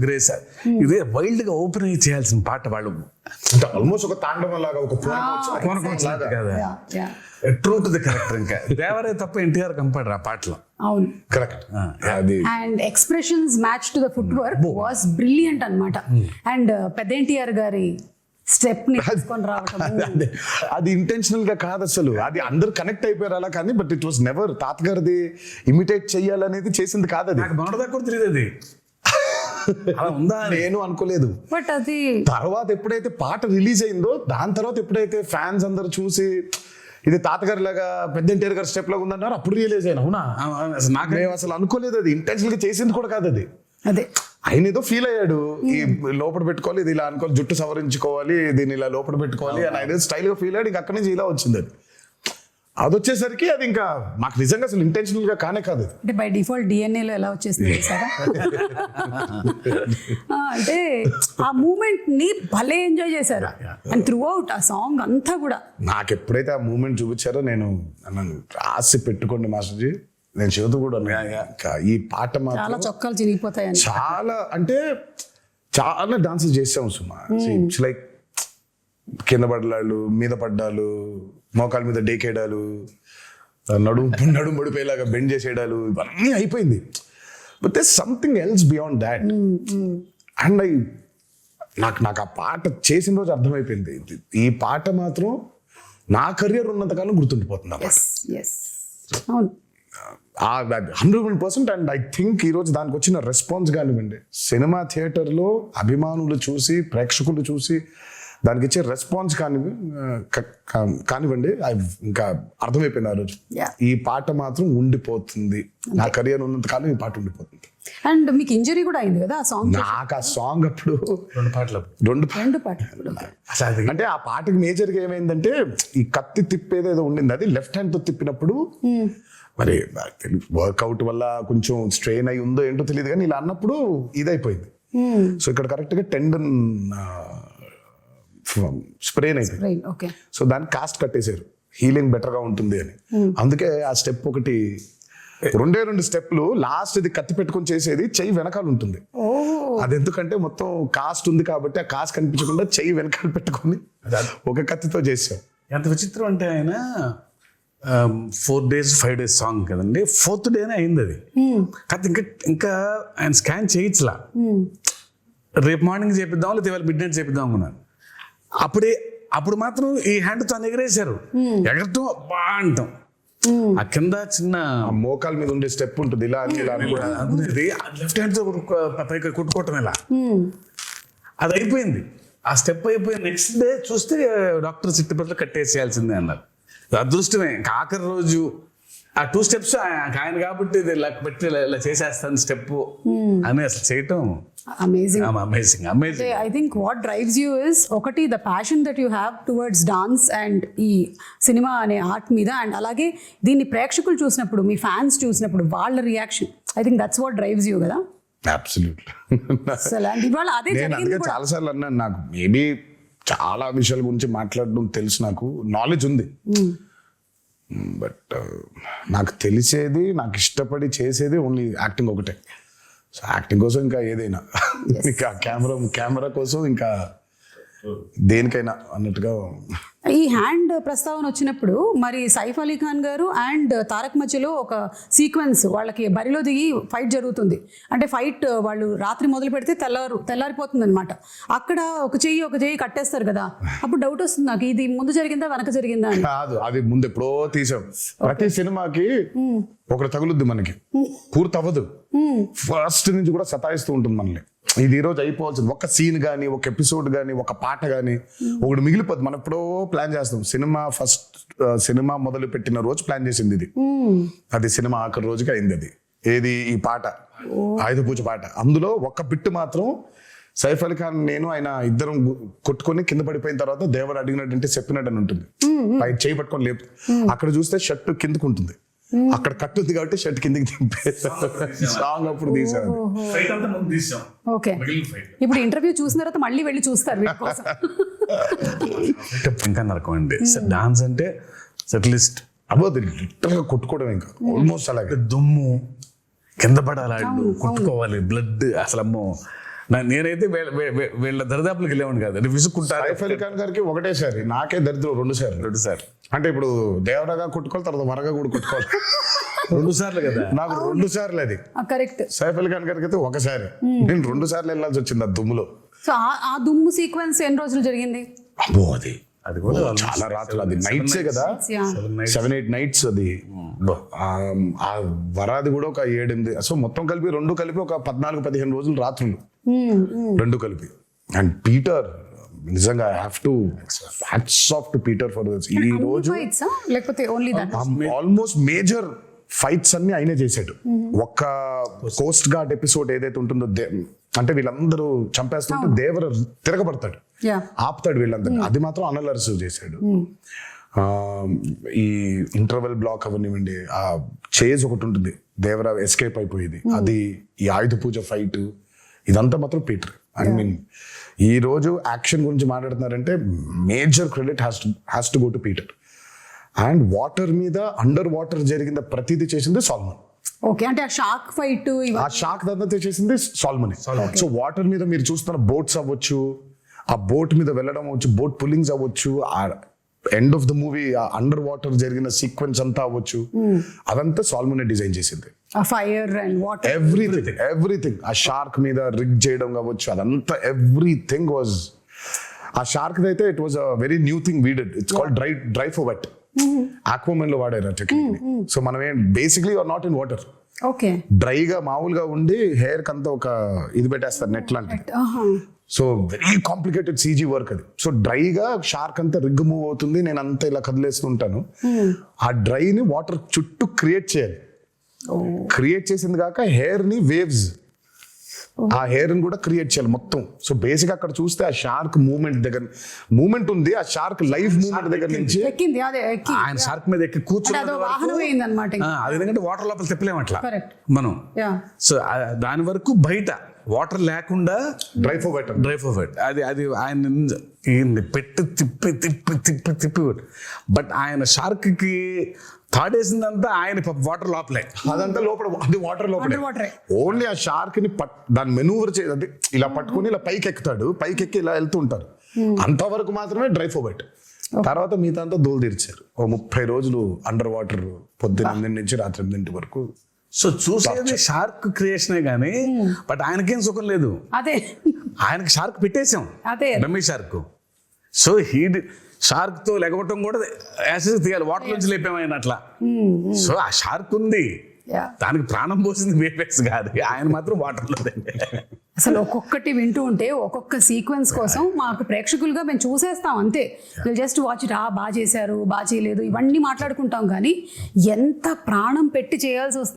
Grace ఇదే wild గా open అయ్యి చేయాల్సిన పాట వాళ్ళు ఆల్మోస్ట్ ఒక తాండవం లాగా ఒక ట్రూ టు ది కరెక్టర్. ఇంకా దేవరే తప్ప ఎన్టీఆర్ కంపాడరు ఆ పాటలో. అవును, కరెక్ట్. అది and expressions match to the foot work was brilliant అన్నమాట. అండ్ పెద్ద ఎన్టీఆర్ గారి స్టెప్ ని తీసుకొని రావటం అది ఇంటెన్షనల్ గా కాదు అసలు, అది అందరు కనెక్ట్ అయిపోయారు అలా. కానీ బట్ ఇట్ వాస్ నెవర్ తాతగారిది ఇమిటేట్ చెయ్యాలనేది చేసింది కాదు. అది నాకు మొన్నటిదాకా కూడా తెలియదు అది అలా ఉందా అని. నేను అనుకోలేదు. బట్ అది తర్వాత ఎప్పుడైతే పాట రిలీజ్ అయిందో దాని తర్వాత ఎప్పుడైతే ఫ్యాన్స్ అందరు చూసి ఇది తాతగారి లాగా పెద్ద ఎన్టీఆర్ గారి స్టెప్ లాగా ఉందన్నారు, అప్పుడు రియలైజ్ అయినా. అవునా, నాకు మేము అసలు అనుకోలేదు. అది ఇంటెన్షనల్ గా చేసింది కూడా కాదు. అది అదే ఆయన ఏదో ఫీల్ అయ్యాడు, ఈ లోపల పెట్టుకోవాలి, ఇది ఇలా అనుకోవాలి, జుట్టు సవరించుకోవాలి, దీన్ని ఇలా లోపల పెట్టుకోవాలి అని ఆయన స్టైల్ గా ఫీల్ అయ్యాడు. ఇంకా అక్కడి నుంచి ఇలా వచ్చింది. అది వచ్చేసరికి అది ఇంకా మాకు నిజంగా అసలు ఇంటెన్షనల్ గా కానే కాదు. అంటే బై డిఫాల్ట్ డిఎన్ఏలో ఎలా వచ్చేసింది సార్. అంటే ఆ మూమెంట్ ని భలే ఎంజాయ్ చేశారు. అండ్ త్రూ అవుట్ ఆ సాంగ్ అంతా కూడా నాకు ఎప్పుడైతే ఆ మూమెంట్ చూపించారో నేను నన్ను రాసి పెట్టుకోండి మాస్టర్జీ, నేను చెబుతూ కూడా ఈ పాట చాలా మాత్రం చొక్కాలు చిరిగిపోతాయని. చాలా అంటే చాలా డాన్సెస్ చేసాము సుమా. ఇట్స్ లైక్ కింద పడ్డాలు, మీద పడ్డాలు, మోకాల మీద డేకేయడాలు, నడుము పడిపోయేలాగా బెండ్ చేసేయడాలు, ఇవన్నీ అయిపోయింది. But they something else beyond that. And నాకు ఆ పాట చేసిన రోజు అర్థమైపోయింది, ఈ పాట మాత్రం నా కెరియర్ ఉన్నంతకాలం గుర్తుండిపోతుంది. అవును, 100%. అండ్ ఐ థింక్ ఈరోజు దానికి వచ్చిన రెస్పాన్స్ కానివ్వండి, సినిమా థియేటర్లో అభిమానులు చూసి, ప్రేక్షకులు చూసి దానికి ఇచ్చే రెస్పాన్స్ కానివ్వండి, ఇంకా అర్థమైపోయింది ఆ రోజు. ఈ పాట మాత్రం ఉండిపోతుంది, నా కెరియర్ ఉన్నంత కాలం ఈ పాట ఉండిపోతుంది. అండ్ మీకు ఇంజరీ కూడా అయింది కదా ఆ సాంగ్. నాకు ఆ సాంగ్ అప్పుడు రెండు పాటలు అంటే ఆ పాటకి మేజర్గా ఏమైందంటే ఈ కత్తి తిప్పేదేదో ఉండింది, అది లెఫ్ట్ హ్యాండ్ తో తిప్పినప్పుడు మరి వర్కౌట్ వల్ల కొంచెం స్ట్రెయిన్ అయి ఉందో ఏంటో తెలియదు, కానీ ఇలా అన్నప్పుడు ఇదైపోయింది. సో ఇక్కడ కరెక్ట్ గా టెండన్ స్ప్రెయిన్ అయిపోయింది. సో దాన్ని కాస్ట్ కట్టేశారు, హీలింగ్ బెటర్ గా ఉంటుంది అని. అందుకే ఆ స్టెప్ ఒకటి, రెండు స్టెప్లు, లాస్ట్ ఇది కత్తి పెట్టుకొని చేసేది చెయ్యి వెనకాల ఉంటుంది. అది ఎందుకంటే మొత్తం కాస్ట్ ఉంది కాబట్టి ఆ కాస్ట్ కనిపించకుండా చెయ్యి వెనకాల పెట్టుకొని ఒక కత్తితో చేసాం. ఎంత విచిత్రం అంటే ఆయన 4 days 5 days సాంగ్ కదండి, 4th డేనే అయింది అది. కాదు ఇంకా ఆయన స్కాన్ చేయించలా, రేపు మార్నింగ్ చేపిద్దాం లేదా ఇవాళ మిడ్ నైట్ చేపిద్దాం అనుకున్నాను. అప్పుడు మాత్రం ఈ హ్యాండ్ తో ఎగరేశారు, ఎగరటం బా అంటాం. ఆ కింద చిన్న మోకాల మీద ఉండే స్టెప్ ఉంటుంది, ఇలా అనుకునేది లెఫ్ట్ హ్యాండ్ తో పైకి కొట్టుకోవటం ఇలా, అది అయిపోయింది. ఆ స్టెప్ అయిపోయి నెక్స్ట్ డే చూస్తే డాక్టర్ చిట్టుపట్ల కట్టేసేయాల్సిందే అన్నారు. అదృష్టమే, ఆఖరి రోజు ఆ 2 steps ఆయన కాబట్టి ఇలా పెట్టి ఇలా చేసేస్తాను స్టెప్ అని అసలు చేయటం amazing. I think what drives you is ఒకటి the passion that you have towards dance and ఈ సినిమా అనే ఆర్ట్ మీద, అండ్ అలాగే దీన్ని ప్రేక్షకులు చూసినప్పుడు, మీ ఫ్యాన్స్ చూసినప్పుడు వాళ్ళ reaction, I think that's what drives you కదా. చాలా సార్లు అన్నాను, నాకు మేబీ చాలా విషయాల గురించి మాట్లాడడం తెలుసు, నాకు నాలెడ్జ్ ఉంది. బట్ నాకు తెలిసేది, నాకు ఇష్టపడి చేసేది ఓన్లీ యాక్టింగ్ ఒకటే. సో యాక్టింగ్ కోసం ఇంకా ఏదైనా, ఇంకా కెమెరా కోసం ఇంకా దేనికైనా అన్నట్టుగా. ఈ హ్యాండ్ ప్రస్తావన వచ్చినప్పుడు మరి సైఫ్ అలీ ఖాన్ గారు అండ్ తారక్ మధ్యలో ఒక సీక్వెన్స్, వాళ్ళకి బరిలో దిగి ఫైట్ జరుగుతుంది. అంటే ఫైట్ వాళ్ళు రాత్రి మొదలు పెడితే తెల్లారిపోతుంది అనమాట. అక్కడ ఒక చెయ్యి కట్టేస్తారు కదా, అప్పుడు డౌట్ వస్తుంది నాకు, ఇది ముందు జరిగిందా వెనక జరిగిందా అని. కాదు, అది ముందు ఎప్పుడో తీసాం. ప్రతి సినిమాకి ఒకటి తగులుద్ది, మనకి పూర్తి అవ్వదు. ఫస్ట్ నుంచి కూడా సతాయిస్తూ ఉంటుంది మనల్ని. ఇది ఈ రోజు అయిపోవాల్సింది, ఒక సీన్ కానీ, ఒక ఎపిసోడ్ కానీ, ఒక పాట కానీ ఒకటి మిగిలిపోద్ది. మనం ఎప్పుడో ప్లాన్ చేస్తాం. సినిమా మొదలు పెట్టిన రోజు ప్లాన్ చేసింది ఇది, అది సినిమా ఆఖరి రోజుకి అయింది. అది ఏది, ఈ పాట, ఆయుధ పూజ పాట. అందులో ఒక బిట్టు మాత్రం సైఫ్ అలీ ఖాన్ నేను ఆయన ఇద్దరం కొట్టుకొని కింద పడిపోయిన తర్వాత దేవుడు అడిగినట్టు చెప్పినట్టు అని ఉంటుంది. పై చేయి పట్టుకొని లేపు, అక్కడ చూస్తే షర్ట్ కిందకు ఉంటుంది, అక్కడ కట్టుంది కాబట్టి షర్ట్ కిందకి దింపే సాంగ్ అప్పుడు తీసాను. ఓకే, ఇప్పుడు ఇంటర్వ్యూ చూసిన తర్వాత మళ్ళీ వెళ్ళి చూస్తారు. ఇంకా నరకం అండి డాన్స్ అంటే, అట్లీస్ట్ అబౌట్ లిటరల్ గా కొట్టుకోవడం, ఇంకా ఆల్మోస్ట్ అలాగే దుమ్ము కింద పడాలి వాళ్ళు, కొట్టుకోవాలి, బ్లడ్ అసలు అమ్మో. నేనైతే వీళ్ళ దరిదాపులకు వెళ్ళేవాడిని కాదు, అంటే విసుక్కుంటారు. సైఫ్ అలీ ఖాన్ గారికి ఒకటేసారి, నాకే దరిద్రం 2 సార్లు. అంటే ఇప్పుడు దేవరగా కొట్టుకోవాలి, తర్వాత వరగా కూడా కొట్టుకోవాలి. 2 సార్లు కదా నాకు 2 సార్లు అది. కరెక్ట్. సైఫ్ అలీ ఖాన్ గారికి అయితే ఒకసారి, నేను 2 సార్లు వెళ్ళాల్సి వచ్చింది ఆ దుమ్ములో. సో ఆ దుమ్ము సీక్వెన్స్ ఎన్ని రోజులు జరిగింది? అబ్బో అది కూడా చాలా రాత్రులు, అది నైట్సే కదా, 7-8 నైట్స్ అది. ఆ వరాది కూడా ఒక 7-8, సో మొత్తం కలిపి 2 కలిపి ఒక 14-15 రోజులు రాత్రులు, 2 కలిపి. అండ్ పీటర్ నిజంగా I have to hats off to Peter for this. ఈ రోజు లేకపోతే only that almost major fights అన్ని ఆయనే చేశాడు. ఒక్క కోస్ట్ గార్డ్ ఎపిసోడ్ ఏదైతే ఉంటుందో, అంటే వీళ్ళందరూ చంపేస్తుంటే దేవర తిరగబడతాడు, ఆపుతాడు వీళ్ళందరినీ, అది మాత్రం అనలర్స్ చేశాడు. ఈ ఇంటర్వెల్ బ్లాక్ అవనివ్వండి, ఆ చేజ్ ఒకటి ఉంటుంది, దేవర ఎస్కేప్ అయిపోయేది, అది, ఈ ఆయుధ పూజ ఫైట్, ఇదంతా మాత్రం పీటర్. ఐ మీన్ ఈ రోజు యాక్షన్ గురించి మాట్లాడుతున్నారంటే major credit has to go to Peter. And water మీద, అండర్ వాటర్ జరిగిన ప్రతిదీ చేసింది సాల్మన్. ఓకే, అంటే ఆ షార్క్ ఫైట్, ఆ షార్క్ దంతా చేసింది సాల్మన్. సో వాటర్ మీద మీరు చూస్తున్న బోట్స్ అవ్వచ్చు, ఆ బోట్ మీద వెళ్ళడం అవ్వచ్చు, బోట్ పుల్లింగ్స్ అవ్వచ్చు, ఆ end of the movie under water జరిగిన సీక్వెన్స్ అంతా అవ్వచ్చు, అదంతా సాల్మన్ డిజైన్ చేసింది. Fire and water, everything. ఆ షార్క్ మీద రిగ్ చేయడం కావచ్చు, అదంతా ఎవ్రీథింగ్ వాజ్. ఆ షార్క్ అయితే it was a very new thing we did. It's called dry for wet. Aquaman లో వాడారు ఆ టెక్నిక్. సో మనం ఏం basically are not in water, okay, డ్రైగా మామూలుగా ఉండి హెయిర్ కంతా ఒక ఇది పెట్టేస్తారు, నెట్ లాంటిది. So very complicated CG work అది. సో డ్రైగా షార్క్ అంతా రిగ్ మూవ్ అవుతుంది, నేను అంతా ఇలా కదిలేస్తుంటాను. ఆ డ్రైని వాటర్ చుట్టూ క్రియేట్ చేయాలి. క్రియేట్ చేసింది కాక హెయిర్ ని వేవ్స్, ఆ హెయిర్ ని కూడా క్రియేట్ చేయాలి మొత్తం. సో బేసిక్ అక్కడ చూస్తే ఆ షార్క్ మూమెంట్ ఉంది, ఆ షార్క్ లైవ్ మూమెంట్ దగ్గర నుంచి ఆయన షార్క్ మీద ఎక్కి కూర్చున్నాడు, అది ఎందుకంటే వాటర్ లోపల తిప్పలేము అట్లా మనం. సో దాని వరకు బయట వాటర్ లేకుండా డ్రై ఫర్ వెట్, అది ఆయన పెట్టి తిప్పి బట్ ఆయన షార్క్ కి తాడేసిందంతా ఆయన వాటర్ లోపలే, అదంతా లోపల, అది వాటర్ లోపలే. ఓన్లీ ఆ షార్క్ ని దాన్ని మెనూవర్ చేయాలి, ఇలా పట్టుకుని ఇలా పైకి ఎక్కుతాడు, పైకి ఎక్కి ఇలా వెళ్తూ ఉంటారు, అంతవరకు మాత్రమే డ్రై ఫర్ వెట్. తర్వాత మిగతా అంతా దోలు తీర్చారు. 30 రోజులు అండర్ వాటర్, పొద్దున్న 8 నుంచి రాత్రి 8 వరకు. సో చూసేది షార్క్ క్రియేషనే గానీ, బట్ ఆయనకేం సుఖం లేదు. అదే, ఆయనకి షార్క్ పెట్టేసాం, రమేష్ షార్క్. సో షార్క్ తో లెగవటం కూడా యాసిడ్ తీయాలి, వాటర్ నుంచి లేపామైన అట్లా. సో ఆ షార్క్ ఉంది, దానికి ప్రాణం పోసింది వేపేస్ కాదు, ఆయన మాత్రం వాటర్ లో. అసలు ఒక్కొక్కటి వింటూ ఉంటే ఒక్కొక్క సీక్వెన్స్ కోసం మాకు ప్రేక్షకులుగా మేము చూసేస్తాం అంతే. జస్ట్ వాచ్ ఇట్, బాగా చేశారు, బాగా చేయలేదు, ఇవన్నీ మాట్లాడుకుంటాం, కానీ ఎంత ప్రాణం పెట్టి చేయాల్సి వస్తుంది.